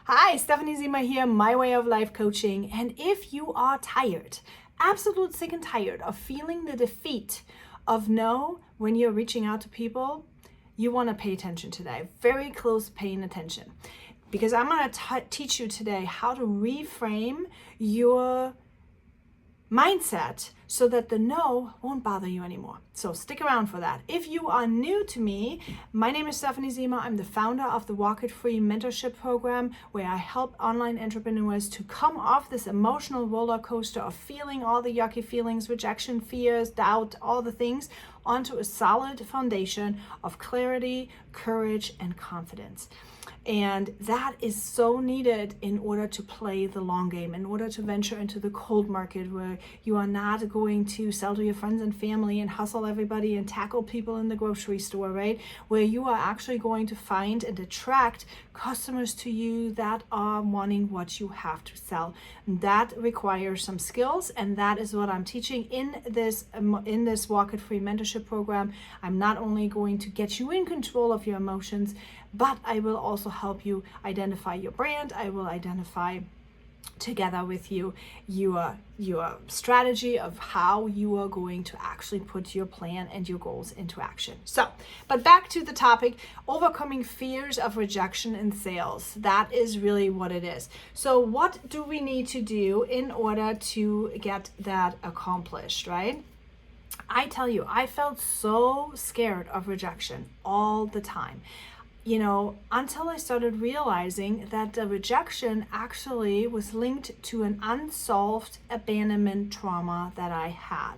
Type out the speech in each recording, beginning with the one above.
Hi, Stephanie Zima here, My Way of Life Coaching. And if you are tired, absolute sick and tired of feeling the defeat of no when you're reaching out to people, you want to pay attention today. Very close paying attention. Because I'm going to teach you today how to reframe your mindset so that the no won't bother you anymore. So stick around for that. If you are new to me, my name is Stephanie Zima. I'm the founder of the Walk It Free mentorship program, where I help online entrepreneurs to come off this emotional roller coaster of feeling all the yucky feelings, rejection, fears, doubt, all the things, onto a solid foundation of clarity, courage, and confidence. And that is so needed in order to play the long game, in order to venture into the cold market where you are not going to sell to your friends and family and hustle everybody and tackle people in the grocery store, right? Where you are actually going to find and attract customers to you that are wanting what you have to sell. And that requires some skills, and that is what I'm teaching in this Walk It Free mentorship program. I'm not only going to get you in control of your emotions, but I will also help you identify your brand. I will identify together with you your strategy of how you are going to actually put your plan and your goals into action. So, but back to the topic, overcoming fears of rejection in sales. That is really what it is. So what do we need to do in order to get that accomplished, right? I tell you, I felt so scared of rejection all the time. Until I started realizing that the rejection actually was linked to an unsolved abandonment trauma that I had.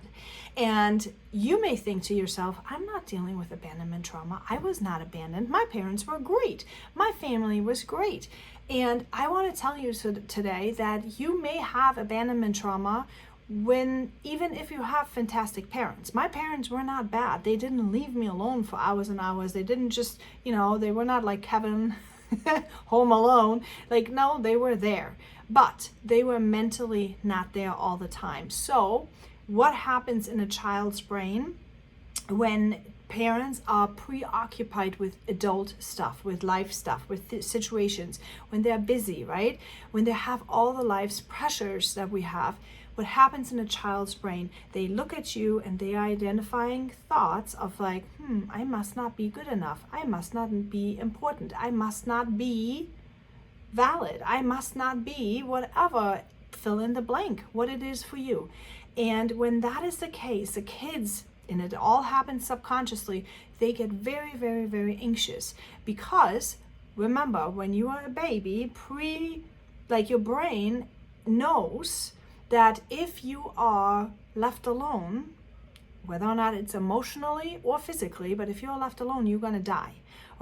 And you may think to yourself, I'm not dealing with abandonment trauma. I was not abandoned. My parents were great. My family was great. And I want to tell you today that you may have abandonment trauma even if you have fantastic parents. My parents were not bad. They didn't leave me alone for hours and hours. They didn't just, they were not like Kevin home alone. No, they were there, but they were mentally not there all the time. So what happens in a child's brain when parents are preoccupied with adult stuff, with life stuff, with situations, when they're busy, right? When they have all the life's pressures that we have, what happens in a child's brain, they look at you and they are identifying thoughts of I must not be good enough. I must not be important. I must not be valid. I must not be whatever, fill in the blank, what it is for you. And when that is the case, the kids, and it all happens subconsciously, they get very, very, very anxious because remember, when you are a baby, your brain knows that if you are left alone, whether or not it's emotionally or physically, but if you're left alone, you're going to die.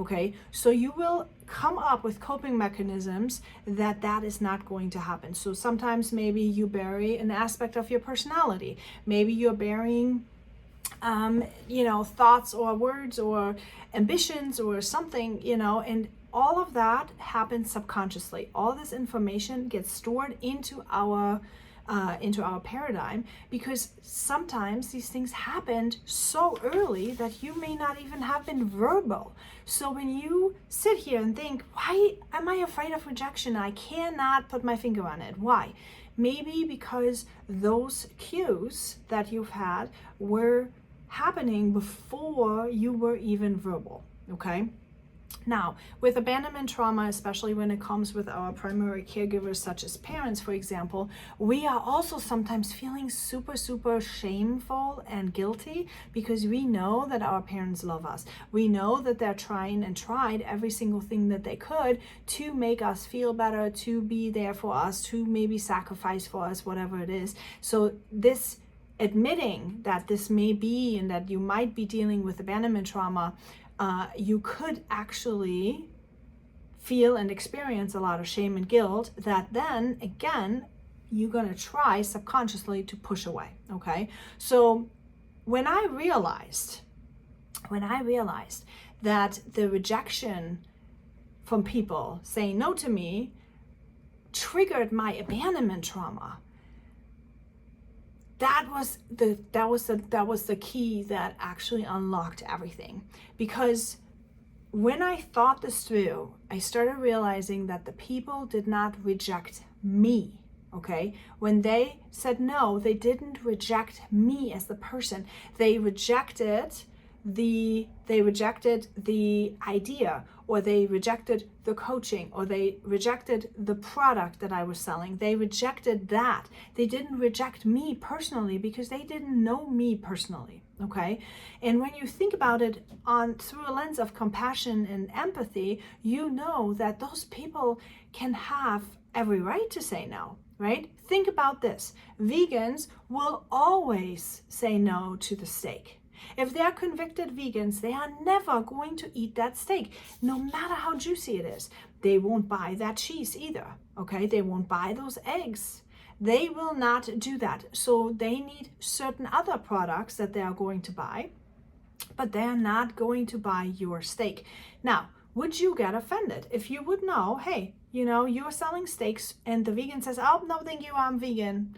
Okay, so you will come up with coping mechanisms that is not going to happen. So sometimes maybe you bury an aspect of your personality. Maybe you're burying thoughts or words or ambitions or something, and all of that happens subconsciously. All this information gets stored into our paradigm, because sometimes these things happened so early that you may not even have been verbal. So when you sit here and think, why am I afraid of rejection? I cannot put my finger on it. Why? Maybe because those cues that you've had were happening before you were even verbal, okay? Now, with abandonment trauma, especially when it comes with our primary caregivers, such as parents, for example, we are also sometimes feeling super, super shameful and guilty because we know that our parents love us. We know that they're trying and tried every single thing that they could to make us feel better, to be there for us, to maybe sacrifice for us, whatever it is. So this admitting that this may be and that you might be dealing with abandonment trauma, you could actually feel and experience a lot of shame and guilt that then again you're going to try subconsciously to push away. Okay, so when I realized that the rejection from people saying no to me triggered my abandonment trauma, that was the key that actually unlocked everything. Because when I thought this through, I started realizing that the people did not reject me. Okay, when they said no, they didn't reject me as the person. They rejected the idea, or they rejected the coaching, or they rejected the product that I was selling. They rejected that. They didn't reject me personally because they didn't know me personally. Okay, and when you think about it through a lens of compassion and empathy, you know that those people can have every right to say no. Right? Think about this. Vegans will always say no to the steak. If they're convicted vegans, they are never going to eat that steak, no matter how juicy it is. They won't buy that cheese either. Okay? They won't buy those eggs. They will not do that. So they need certain other products that they are going to buy, but they're not going to buy your steak. Now, would you get offended if you would know, hey, you're selling steaks and the vegan says, oh, no, thank you, I'm vegan?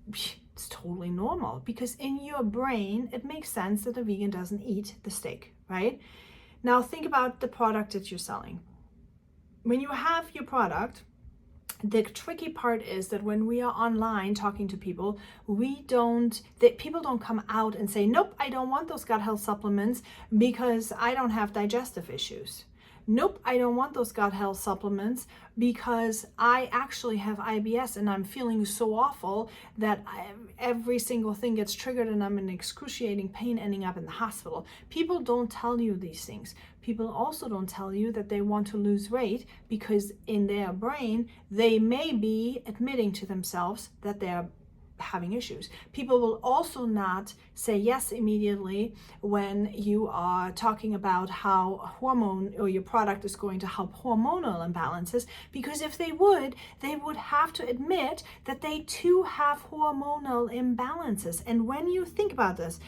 It's totally normal, because in your brain, it makes sense that a vegan doesn't eat the steak, right? Now, think about the product that you're selling. When you have your product, the tricky part is that when we are online talking to people, people don't come out and say, nope, I don't want those gut health supplements because I don't have digestive issues. Nope, I don't want those gut health supplements because I actually have IBS and I'm feeling so awful that every single thing gets triggered and I'm in excruciating pain ending up in the hospital. People don't tell you these things. People also don't tell you that they want to lose weight because in their brain, they may be admitting to themselves that they're having issues. People will also not say yes immediately when you are talking about how your product is going to help hormonal imbalances, because if they would have to admit that they too have hormonal imbalances. And when you think about this,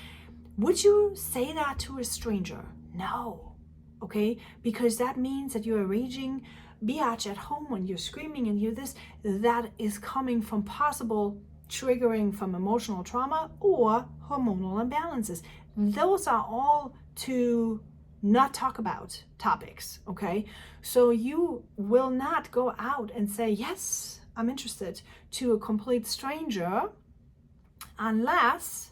would you say that to a stranger? No. Okay? Because that means that you're a raging biatch at home when you're screaming and you're this. That is coming from possible triggering from emotional trauma or hormonal imbalances. Those are all to not talk about topics, okay? So you will not go out and say, yes, I'm interested, to a complete stranger unless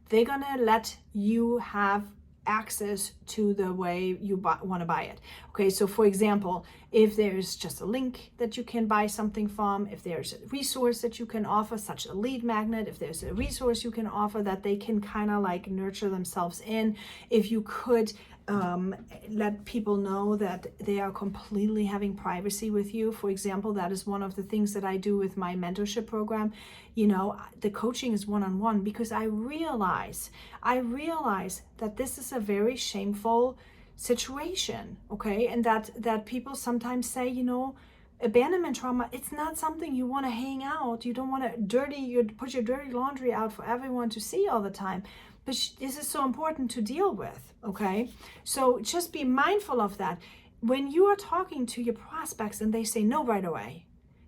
they're gonna let you have access to the way you want to buy it. Okay, so for example, if there's just a link that you can buy something from, if there's a resource that you can offer, such a lead magnet, if there's a resource you can offer that they can kind of like nurture themselves in, if you could let people know that they are completely having privacy with you. For example, that is one of the things that I do with my mentorship program. The coaching is one-on-one because I realize that this is a very shameful situation, okay? And that people sometimes say, abandonment trauma, it's not something you want to hang out. You don't want to put your dirty laundry out for everyone to see all the time. But this is so important to deal with, okay? So just be mindful of that. When you are talking to your prospects and they say no right away,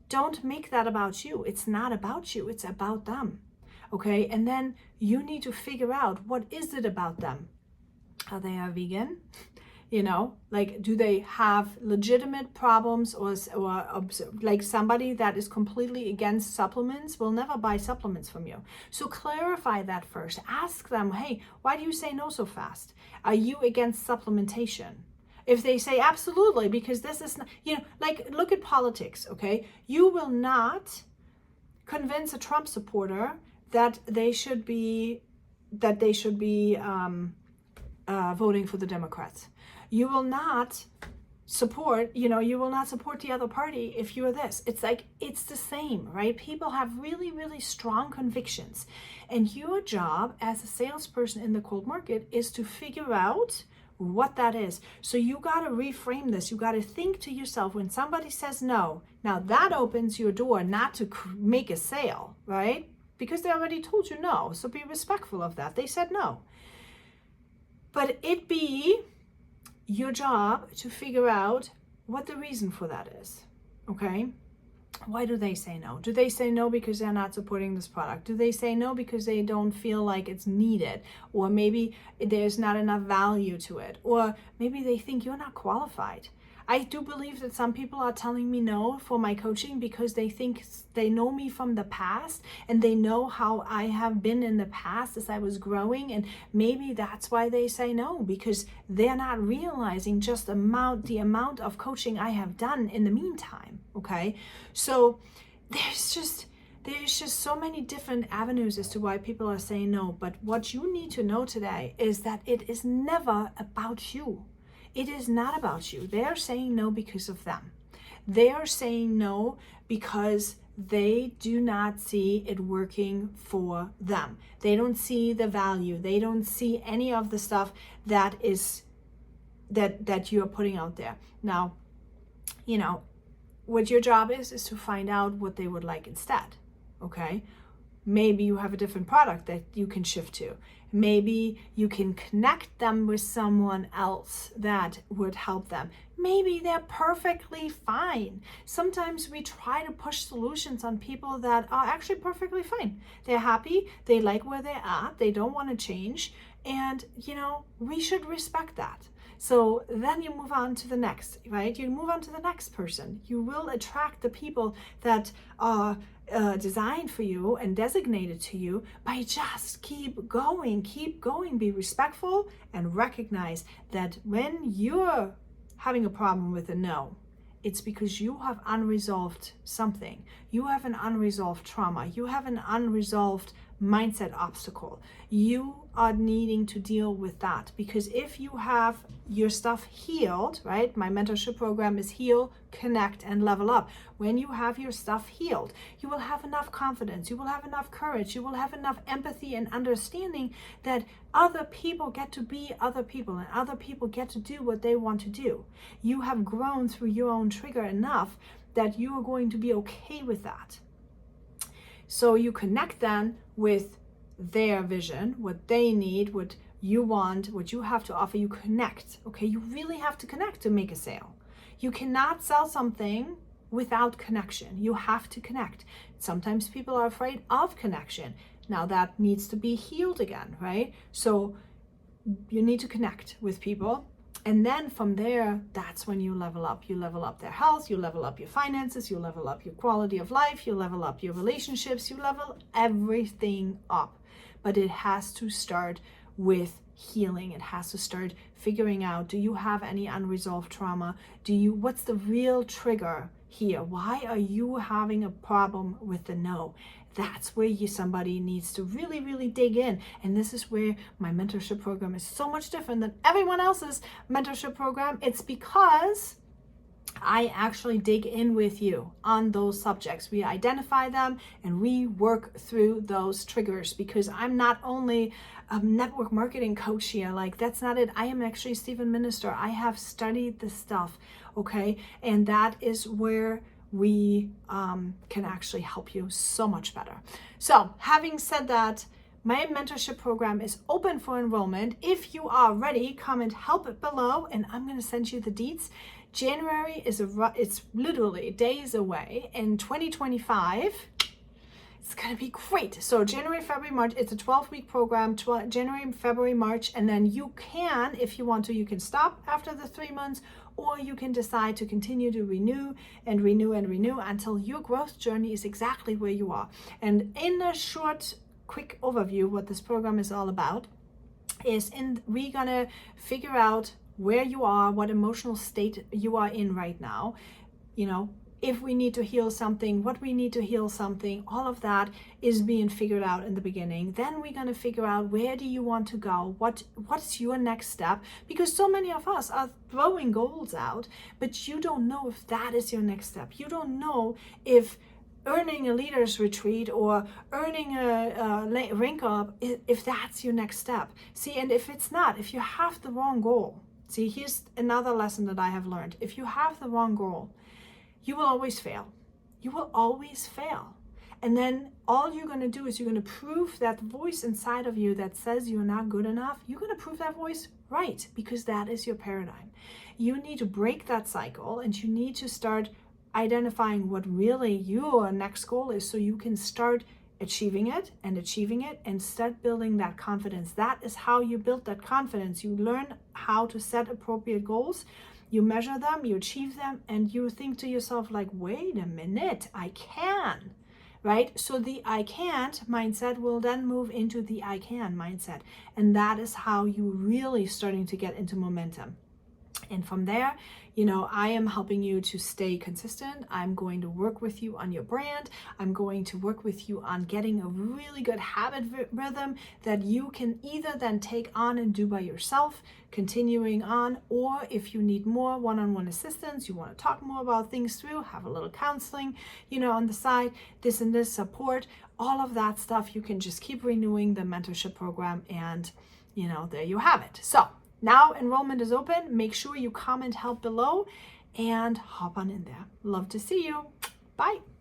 don't make that about you. It's not about you, it's about them, okay? And then you need to figure out, what is it about them? Are they a vegan? Do they have legitimate problems, or like somebody that is completely against supplements will never buy supplements from you. So clarify that first. Ask them, hey, why do you say no so fast? Are you against supplementation? If they say absolutely, because this is not, look at politics, okay? You will not convince a Trump supporter that they should be voting for the Democrats. You will not support the other party if you're this. It's the same, right? People have really, really strong convictions. And your job as a salesperson in the cold market is to figure out what that is. So you got to reframe this. You got to think to yourself, when somebody says no, now that opens your door not to make a sale, right? Because they already told you no. So be respectful of that. They said no. But it be your job to figure out what the reason for that is, okay? Why do they say no? Do they say no because they're not supporting this product? Do they say no because they don't feel like it's needed? Or maybe there's not enough value to it? Or maybe they think you're not qualified. I do believe that some people are telling me no for my coaching because they think they know me from the past and they know how I have been in the past as I was growing, and maybe that's why they say no, because they're not realizing just the amount of coaching I have done in the meantime. Okay, so there's just so many different avenues as to why people are saying no. But what you need to know today is that it is never about you. It is not about you. They are saying no because of them. They are saying no because they do not see it working for them. They don't see the value. They don't see any of the stuff that you're putting out there. Now, what your job is to find out what they would like instead. Okay? Maybe you have a different product that you can shift to. Maybe you can connect them with someone else that would help them. Maybe they're perfectly fine. Sometimes we try to push solutions on people that are actually perfectly fine. They're happy, they like where they're at, they don't want to change, and we should respect that. So then you move on to the next, right? You move on to the next person. You will attract the people that are designed for you and designated to you by just keep going, be respectful, and recognize that when you're having a problem with a no, it's because you have unresolved something. You have an unresolved trauma. You have an unresolved mindset obstacle. You are needing to deal with that, because if you have your stuff healed, right? My mentorship program is heal, connect, and level up. When you have your stuff healed, you will have enough confidence, you will have enough courage, you will have enough empathy and understanding that other people get to be other people and other people get to do what they want to do. You have grown through your own trigger enough that you are going to be okay with that. So you connect then with their vision, what they need, what you want, what you have to offer. You connect, okay? You really have to connect to make a sale. You cannot sell something without connection. You have to connect. Sometimes people are afraid of connection. Now that needs to be healed again, right? So you need to connect with people. And then from there, that's when you level up. You level up their health, you level up your finances, you level up your quality of life, you level up your relationships, you level everything up. But it has to start with healing. It has to start figuring out, do you have any unresolved trauma? What's the real trigger here? Why are you having a problem with the no? That's where somebody needs to really, really dig in. And this is where my mentorship program is so much different than everyone else's mentorship program. It's because I actually dig in with you on those subjects. We identify them and we work through those triggers, because I'm not only a network marketing coach here, like that's not it. I am actually Stephen Minister. I have studied this stuff, okay? And that is where we can actually help you so much better. So having said that, my mentorship program is open for enrollment. If you are ready, comment help below and I'm going to send you the deets. January it's literally days away. In 2025, it's going to be great. So January, February, March, it's a 12-week program, January, February, March, and then you can, if you want to, you can stop after the 3 months, or you can decide to continue to renew and renew and renew until your growth journey is exactly where you are. And in a short, quick overview, what this program is all about is we're going to figure out where you are, what emotional state you are in right now, if we need to heal something, what we need to heal something, all of that is being figured out in the beginning. Then we're going to figure out, where do you want to go? What's your next step? Because so many of us are throwing goals out, but you don't know if that is your next step. You don't know if earning a leader's retreat or earning a rank up, if that's your next step. See, and if it's not, if you have the wrong goal, see, here's another lesson that I have learned. If you have the wrong goal, you will always fail. You will always fail. And then all you're going to do is you're going to prove that voice inside of you that says you're not good enough. You're going to prove that voice right, because that is your paradigm. You need to break that cycle and you need to start identifying what really your next goal is so you can start achieving it and start building that confidence. That is how you build that confidence. You learn how to set appropriate goals, you measure them, you achieve them, and you think to yourself like, wait a minute, I can, right? So the I can't mindset will then move into the I can mindset. And that is how you really starting to get into momentum. And from there, I am helping you to stay consistent. I'm going to work with you on your brand. I'm going to work with you on getting a really good habit rhythm that you can either then take on and do by yourself, continuing on, or if you need more one-on-one assistance, you want to talk more about things through, have a little counseling, on the side, this and this support, all of that stuff, you can just keep renewing the mentorship program, and there you have it. So now enrollment is open. Make sure you comment help below and hop on in there. Love to see you. Bye.